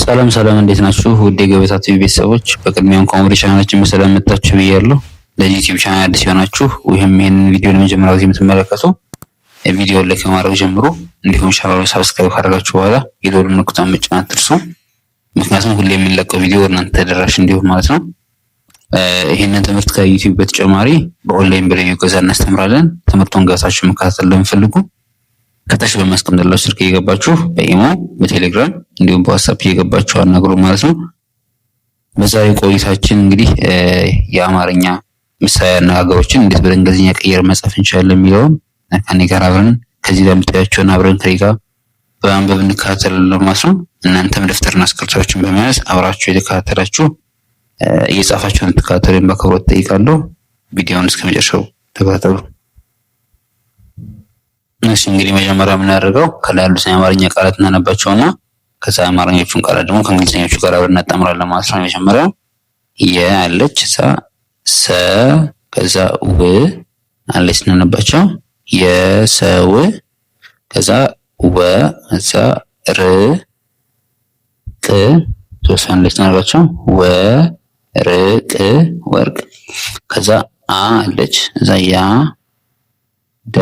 ሰላም ሰላም፣ እንዴት ናችሁ? ውድ የገበታ ቲቪ ቤተሰቦች፣ በቅድሚያ እንኳን ወደ ቻናላችን በሰላም መጣችሁ ብያለሁ። ለዚህ ዩቲዩብ ቻናል አዲስ የሆናችሁ ወይም ይሄንን ቪዲዮ ለመጀመሪያ ጊዜ የምትመለከቱ ቪዲዮውን ላይክ ከማድረግ ጀምሮ፣ እንዲሁም ቻናሉን ሰብስክራይብ ካደረጋችሁ በኋላ የደወል ምልክቱን መጫን አትርሱ። ምክንያቱም ሁሌ የሚለቀው ቪዲዮ እናንተ ተደራሽ እንዲሆን ማለት ነው። ይሄንን ትምህርት ከዩቲዩብ በተጨማሪ በኦንላይን በልዩ ገዛ እናስተምራለን። ትምህርቱን ገዛችሁ መከታተል ለምትፈልጉ ከታች በማስቀምጥላችሁ ስልክ እየገባችሁ በኢሞ በቴሌግራም እንዲሁም በዋትስአፕ እየገባችሁ አናግሩ ማለት ነው። በዛሬ ቆይታችን እንግዲህ የአማርኛ ምሳሌ አነጋገሮችን እንዴት በእንግሊዝኛ ቀየር መጻፍ እንችላለን የሚለውን ከኔ ጋር አብረን ከዚህ ጋር የምታያቸውን አብረን ከኔ ጋር በማንበብ እንከታተላለን ማለት ነው። እናንተም ደፍተርና እስክሪብቶችን በመያዝ አብራችሁ የተከታተላችሁ እየጻፋችሁ እንድትከታተሉኝ በአክብሮት እጠይቃለሁ። ቪዲዮውን እስከመጨረሻው ተከታተሉ። እሺ እንግዲህ መጀመሪያ የምናደርገው ከላይ ያሉትን የአማርኛ ቃላት እናነባቸውና ከዛ አማርኞቹን ቃላት ደግሞ ከእንግሊዝኞቹ ጋር አብረን እናጣምራለን ማለት ነው። መጀመሪያው የ አለች፣ ሰ ከዛ ው አለች እናነባቸው። የሰው ከዛ ወ ከዛ ር ቅ ሶስት አለች እናነባቸው። ወርቅ ወርቅ ከዛ አ አለች፣ ከዛ ያ ደ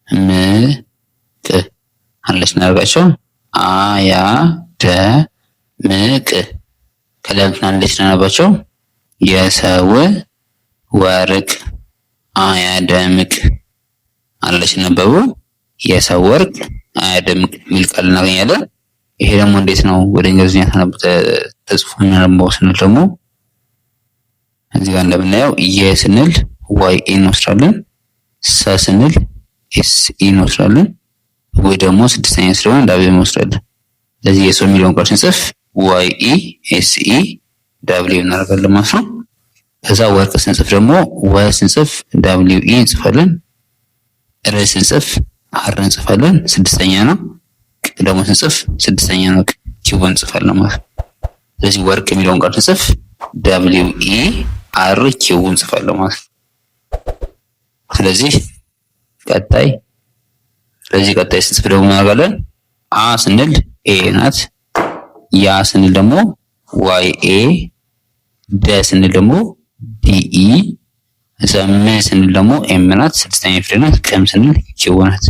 ምቅ አለች እናደርጋቸው። አያ ደምቅ ከላይ አለች እናነባቸው። የሰው ወርቅ አያደምቅ አለች ነበቡ። የሰው ወርቅ አያደምቅ የሚል ቃል እናገኛለን። ይሄ ደግሞ እንዴት ነው ወደ እንግሊዝኛ ተጽፎ እናነበው ስንል ደግሞ እዚህ ጋር እንደምናየው የ ስንል ዋይ ኤ እንወስዳለን። ሰ ስንል ኤስ ኢ እንወስዳለን። ወይ ደግሞ ስድስተኛ ስለሆነ ዳብሊው እንወስዳለን። ስለዚህ የሰው የሚለውን ቃል ስንጽፍ ዋይ ኢ ኤስ ኢ ዳብሊው እናደርጋለን ማለት ነው። ከዛ ወርቅ ስንጽፍ ደግሞ ወ ስንጽፍ ዳብሊው ኢ እንጽፋለን። ር ስንጽፍ አር እንጽፋለን፣ ስድስተኛ ነው። ቅ ደግሞ ስንጽፍ ስድስተኛ ነው፣ ኪው እንጽፋለን ማለት ነው። ስለዚህ ወርቅ የሚለውን ቃል ስንጽፍ ዳብሊው ኢ አር ኪው እንጽፋለን ማለት ነው። ስለዚህ ቀጣይ ስንጽፍ ደግሞ እናደርጋለን። አ ስንል ኤ ናት። ያ ስንል ደግሞ ዋይ ኤ፣ ደ ስንል ደግሞ ዲ ኢ፣ ዘም ስንል ደግሞ ኤም ናት፣ ስድስተኛ ፊደል ናት። ቀም ስንል ኪው ናት።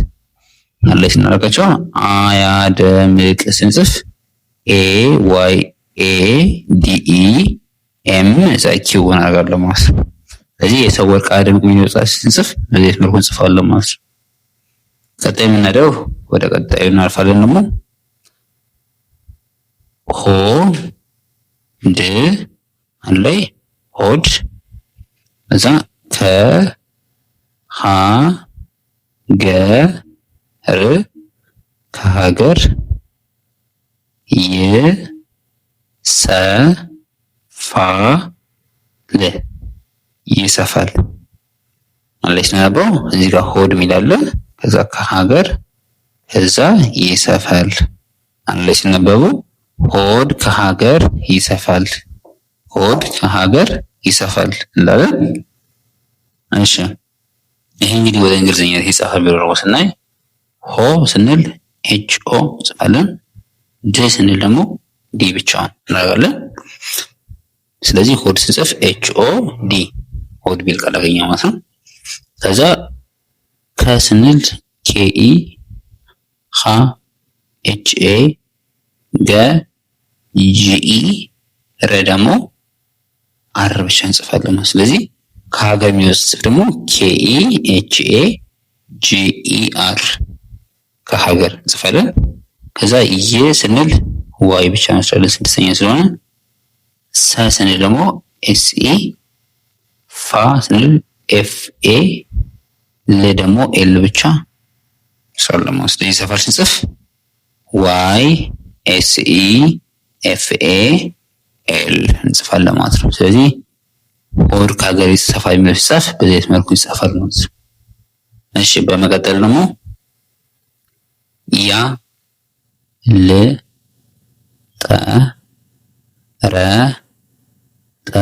አለች እናደርጋቸው። አያ ደምቅ ስንጽፍ ኤ ዋይ ኤ ዲ ኢ ኤም እዛ ኪው እናደርጋለን ማለት ነው። ስለዚህ የሰው ወርቅ አያደምቅ የሚለው ቃል ስንጽፍ በዚህ መልኩ እንጽፋለን ማለት ነው። ቀጣይ የምናደው ወደ ቀጣዩ እናልፋለን። ደግሞ ሆ ድ አለይ ሆድ እዛ ከ ሀ ገ ር ከሀገር ይ ሰ ፋ ል ይሰፋል አለች ነበር። እዚህ ጋር ሆድ የሚላለ ከዛ ከሀገር ከዛ ይሰፋል አለች ነበቡ። ሆድ ከሀገር ይሰፋል፣ ሆድ ከሀገር ይሰፋል እንላለን። እሺ ይሄ እንግዲህ ወደ እንግሊዝኛ የተጻፈ ቢሮ ስናይ ሆ ስንል ኤች ኦ እንጽፋለን። ድ ስንል ደግሞ ዲ ብቻውን እናደርጋለን። ስለዚህ ሆድ ስንጽፍ ኤች ኦ ዲ ሆድ ቢል ቃል አገኘ ማለት ነው። ከዛ ከስንል ኬኢ፣ ሀ ኤች ኤ፣ ገ ጂኢ፣ ረ ደግሞ አር ብቻ እንጽፋለን። ስለዚህ ከሀገር የሚለው ስንጽፍ ደግሞ ኬኢ ኤች ኤ ጂኢ አር ከሀገር እንጽፋለን። ከዛ የ ስንል ዋይ ብቻ እንወስዳለን ስድስተኛ ስለሆነ። ሰ ስንል ደግሞ ኤስ ኢ፣ ፋ ስንል ኤፍ ኤ፣ ል ደግሞ ኤል ብቻ እንወስዳለን ማለት ነው። ስለዚህ ሰፈር ስንጽፍ ዋይ ኤስ ኢ ኤፍ ኤ ኤል እንጽፋለን ማለት ነው። ስለዚህ ሆድ ከሀገር ይሰፋል የሚለው ሲጻፍ በዚህ መልኩ ይጻፋል ማለት ነው። እሺ በመቀጠል ደግሞ ያ ል ጠ ረ ጠ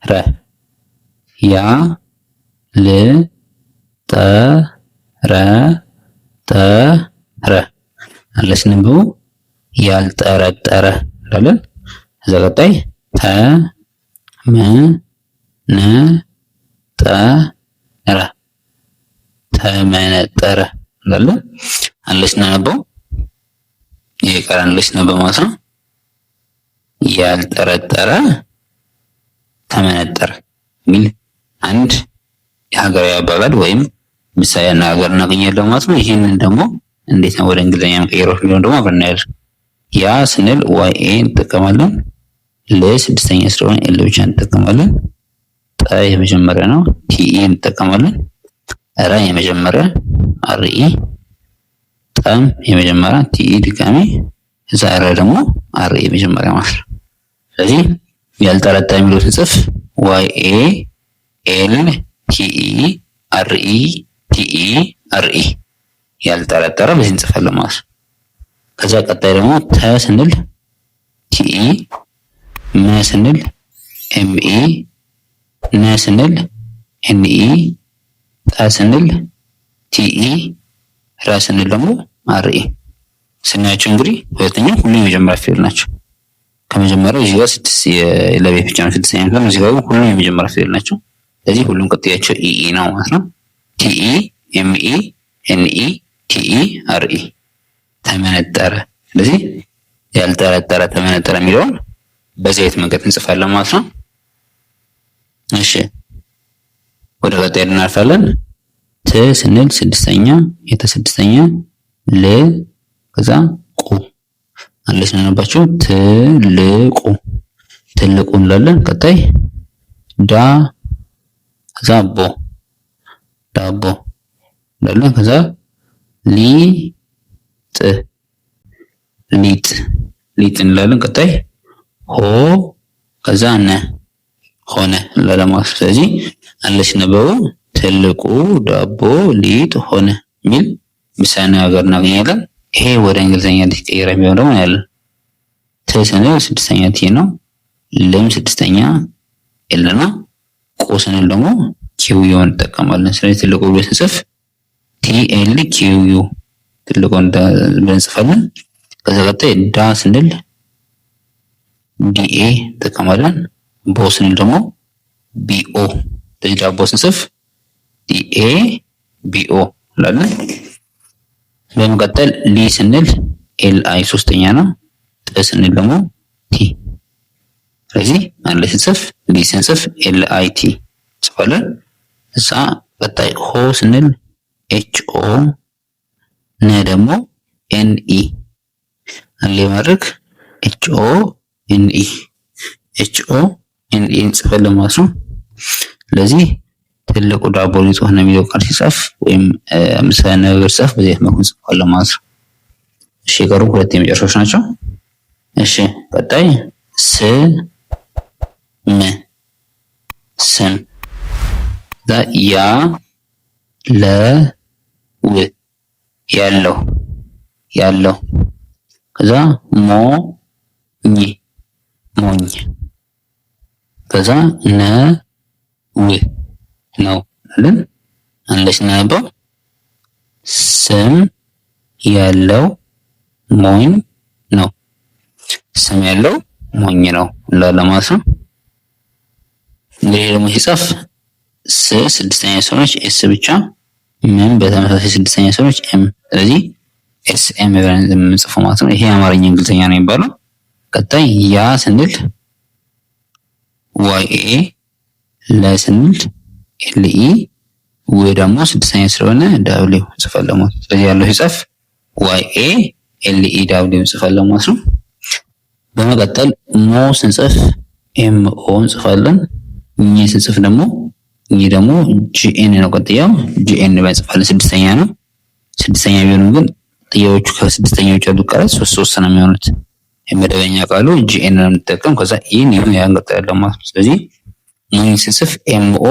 ረ ያ ል ጠ ረ ጠ ረ አለች ንብቡ። ያልጠረጠረ እንላለን። ከዛ ቀጣይ ተመነጠረ እንላለን። አንድ ስናነበው ይሄ ቃል አንድ ስናነበው ማለት ነው። ያልጠረጠረ ተመነጠረ የሚል አንድ የሀገራዊ አባባል ወይም ምሳሌ አነጋገር እናገኛለን ማለት ነው። ይህንን ደግሞ እንዴት ነው ወደ እንግሊዝኛ መቀየረው የሚለውን ደግሞ አብረን እናያለን። ያ ስንል ዋይ ኤ እንጠቀማለን። ለ ስድስተኛ ስለሆነ ኤል ብቻ እንጠቀማለን። ጠ የመጀመሪያ ነው፣ ቲኢ እንጠቀማለን። ረ የመጀመሪያ አርኢ፣ ጠም የመጀመሪያ ቲኢ ድጋሚ፣ እዛ ረ ደግሞ አርኢ የመጀመሪያ ማለት ነው። ስለዚህ ያልጠረጠረ የሚለው ስንጽፍ ዋይ ኤ ኤል ቲኢ አርኢ ቲኢ አርኢ ያልጠረጠረ በዚህ እንጽፋለን ማለት ነው። ከዛ ቀጣይ ደግሞ ተ ስንል ቲኢ፣ መ ስንል ኤምኢ፣ ነ ስንል ኤንኢ፣ ጠ ስንል ቲኢ፣ ረ ስንል ደግሞ አርኢ። ስናያቸው እንግዲህ ሁለተኛው ሁሉም የመጀመሪያ ፊደል ናቸው። ከመጀመሪያው እዚህ ጋር ስድስት ለቤት ብቻ ነው ስድስተኛ ነው። እዚህ ጋር ሁሉም የመጀመሪያ ፊደል ናቸው። ስለዚህ ሁሉም ቅጥያቸው ኢኢ ነው ማለት ነው። ቲኢ፣ ኤምኢ፣ ኤንኢ፣ ቲኢ፣ አርኢ ተመነጠረ። ስለዚህ ያልጠረጠረ ተመነጠረ የሚለውን በዚህ አይነት መንገድ እንጽፋለን ማለት ነው። እሺ ወደ ቀጣይ እናልፋለን። ት ስንል ስድስተኛ፣ የተ ስድስተኛ፣ ል ከዛ ቁ አንድ ስናነባቸው ትልቁ ትልቁ እንላለን። ቀጣይ ዳ ከዛ ቦ ዳቦ እንላለን። ከዛ ሊጥ ሊጥ ሊጥ እንላለን። ቀጣይ ሆ ከዛ ነ ሆነ እንላለን ማለት ነው። ስለዚህ አንድ ሲነበቡ ትልቁ ዳቦ ሊጥ ሆነ የሚል ምሳሌ ነገር እናገኛለን። ይሄ ወደ እንግሊዝኛ ሊቀየር የሚሆን ደግሞ ያለን ት ስንል ስድስተኛ ቲ ነው። ለም ስድስተኛ ኤል ነው። ቁ ስንል ደግሞ ኪው ዩ እንጠቀማለን። ስለዚህ ትልቁ ብሎ ስንጽፍ ቲ ኤል ኪው ዩ ትልቁን ብለን እንጽፋለን። ከዛ ቀጣይ ዳ ስንል ዲኤ እንጠቀማለን። ቦ ስንል ደግሞ ቢኦ። ስለዚህ ዳቦ ስንጽፍ ዲኤ ቢኦ እንላለን። በመቀጠል ሊ ስንል ኤል አይ ሶስተኛ ነው። ጥ ስንል ደግሞ ቲ። ስለዚህ አንድ ላይ ስንጽፍ ሊ ስንጽፍ ኤል አይ ቲ እንጽፋለን። እዛ ቀጣይ ሆ ስንል ኤች ኦ፣ ነ ደግሞ ኤን ኢ አንድ ላይ ማድረግ ኤች ኦ ኤን ኢ ኤች ኦ ኤን ኢ እንጽፋለን ማለት ነው። ስለዚህ ትልቁ ዳቦ ሊጥ ሆነ የሚለው ቃል ሲጻፍ ወይም ምሳሌ ነገር ሲጻፍ በዚህ መልኩ እንጽፋለን ማለት ነው። እሺ የቀሩ ሁለት የመጨረሻዎች ናቸው። እሺ ቀጣይ ስም ስም ያ ለው ያለው ያለው ከዛ ሞኝ ሞኝ ከዛ ነው ነው አይደል? አንድ ስናነበው ስም ያለው ሞኝ ነው። ስም ያለው ሞኝ ነው እንላለን ማለት ነው። እንግዲህ ደግሞ ሲጻፍ ስ ስድስተኛ ሰዎች ኤስ ብቻ፣ ምን በተመሳሳይ ስድስተኛ ሰዎች ኤም። ስለዚህ ኤስ ኤም ብለን የምንጽፈው ማለት ነው። ይሄ አማርኛ እንግሊዝኛ ነው የሚባለው። ቀጣይ ያ ስንል ዋይ ኤ፣ ለ ስንል ኤል ኢ፣ ው ደግሞ ስድስተኛ ስለሆነ ዳብሊው እንጽፋለን ማለት ነው። ስለዚህ ያለው ሲጻፍ ዋይ ኤ ኤል ኢ ዳብሊው እንጽፋለን ማለት ነው። በመቀጠል ሞ ስንጽፍ ኤም ኦ እንጽፋለን። ኝ ስንጽፍ ደግሞ ይህ ደግሞ ጂኤን ነው። ቀጥያው ጂኤን ባይጽፋለን ስድስተኛ ነው። ስድስተኛ ቢሆንም ግን ጥያዎቹ ከስድስተኛዎች ያሉት ቃላት ሶስት ነው የሚሆኑት። የመደበኛ ቃሉ ጂኤን ነው የምንጠቀም። ከዛ ኢን ይሁን ያንቀጥላለን ማለት ነው። ስለዚህ ሞኝ ስንጽፍ ኤምኦ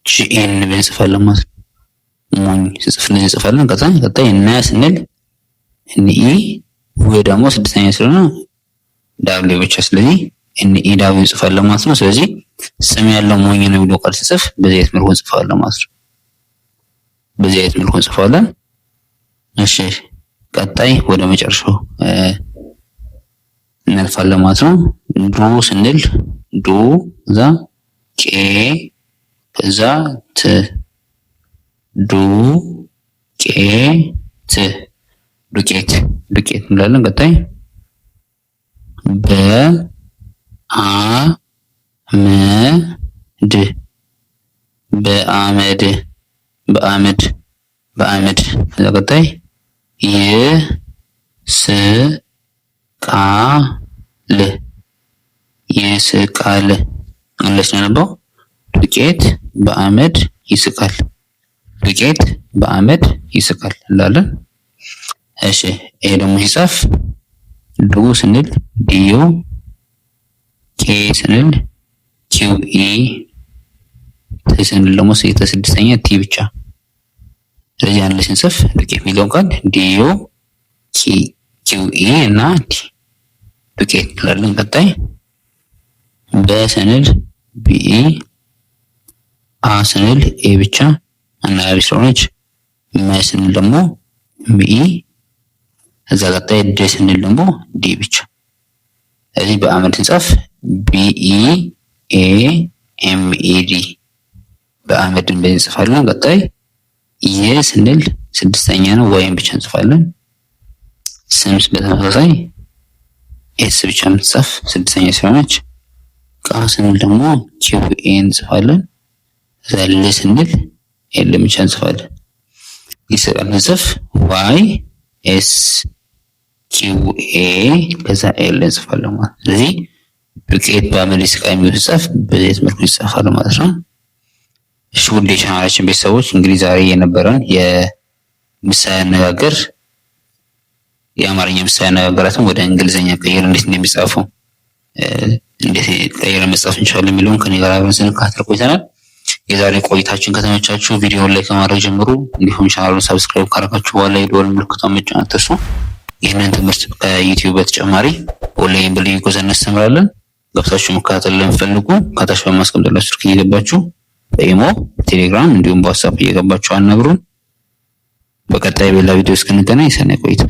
ጂኤን ብንጽፋለን ማለት ነው። ሞኝ ስንጽፍ እንደዚህ እንጽፋለን። ከዛ ቀጣይ እና ስንል ኤንኢ ወይ ደግሞ ስድስተኛ ስለሆነ ዳብሊው ብቻ። ስለዚህ ኤንኢ ዳብሊው እንጽፋለን ማለት ነው። ስለዚህ ስም ያለው ሞኝ ነው የሚለው ቃል ስጽፍ በዚህ አይነት መልኩ እንጽፋለን ማለት ነው። በዚህ አይነት መልኩ እንጽፋለን። እሺ ቀጣይ ወደ መጨረሻው እናልፋለን ማለት ነው። ዱ ስንል ዱ ከዛ ቄ ከዛ ት ዱ ቄ ት ዱቄት ዱቄት እንላለን። ቀጣይ በ አ መ ድ በአመድ በአመድ በአመድ ከዛ ቀጣይ ይ ስ ቃ ል ይስቃል አለች ነው። ዱቄት በአመድ ይስቃል ዱቄት በአመድ ይስቃል እንላለን። እሺ ይሄ ደግሞ ሲጻፍ ዱ ስንል ዲዩ ኬ ስንል ኪው ኢ ት ስንል ደግሞ ስድስተኛ ቲ ብቻ። ስለዚህ አንድ ላይ ስንጽፍ ዱቄት የሚለውን ቃል ዲዩ ኪው ኢ እና ቲ ዱቄት እንላለን። ቀጣይ በ ስንል ቢኢ አ ስንል ኤ ብቻ አናባቢ ስለሆነች መ ስንል ደግሞ ሚኢ እዛ ቀጣይ ድ ስንል ደግሞ ዲ ብቻ። ስለዚህ በአመድ ስንጻፍ ቢኢ ኤ ኤም ኢ ዲ በአመድ እንደዚህ እንጽፋለን። ቀጣይ የ ስንል ስድስተኛ ነው ወይም ብቻ እንጽፋለን። ስምስ በተመሳሳይ ኤስ ብቻ የምትጻፍ ስድስተኛ ስለሆነች ቃ ስንል ደግሞ ኪው ኤ እንጽፋለን። እዛ ል ስንል ኤል ብቻ እንጽፋለን። ይስቃል እንጽፍ ዋይ ኤስ ኪው ኤ ከዛ ኤል እንጽፋለን ማለት ነው። ስለዚህ ዱቄት በአመድ ይስቃል የሚለው ሲጻፍ በዚህ መልኩ ይጻፋል ማለት ነው። እሺ ውድ የቻናላችን ቤተሰቦች እንግዲህ ዛሬ የነበረን የምሳሌ አነጋገር የአማርኛ ምሳሌ አነጋገራትን ወደ እንግሊዘኛ ቀይር እንዴት እንደሚጻፉ እንዴት ቀይረን መጻፍ እንችላለን የሚለውን ከኔ ጋር አብረን ስንከታተል ቆይተናል። የዛሬ ቆይታችን ከተመቻችሁ ቪዲዮውን ላይ ከማድረግ ጀምሩ። እንዲሁም ቻናሉን ሰብስክራይብ ካደረጋችሁ በኋላ የደወል ምልክቱን መጫን አትርሱ። ይህንን ትምህርት ከዩቲዩብ በተጨማሪ ኦንላይን በልዩ ኮርስ እናስተምራለን። ገብታችሁ መከታተል ለምትፈልጉ ከታች በማስቀምጥላችሁ ስልክ እየገባችሁ በኢሞ፣ ቴሌግራም እንዲሁም በዋትስአፕ እየገባችሁ አናግሩን። በቀጣይ በሌላ ቪዲዮ እስክንገናኝ ሰናይ ቆይታ።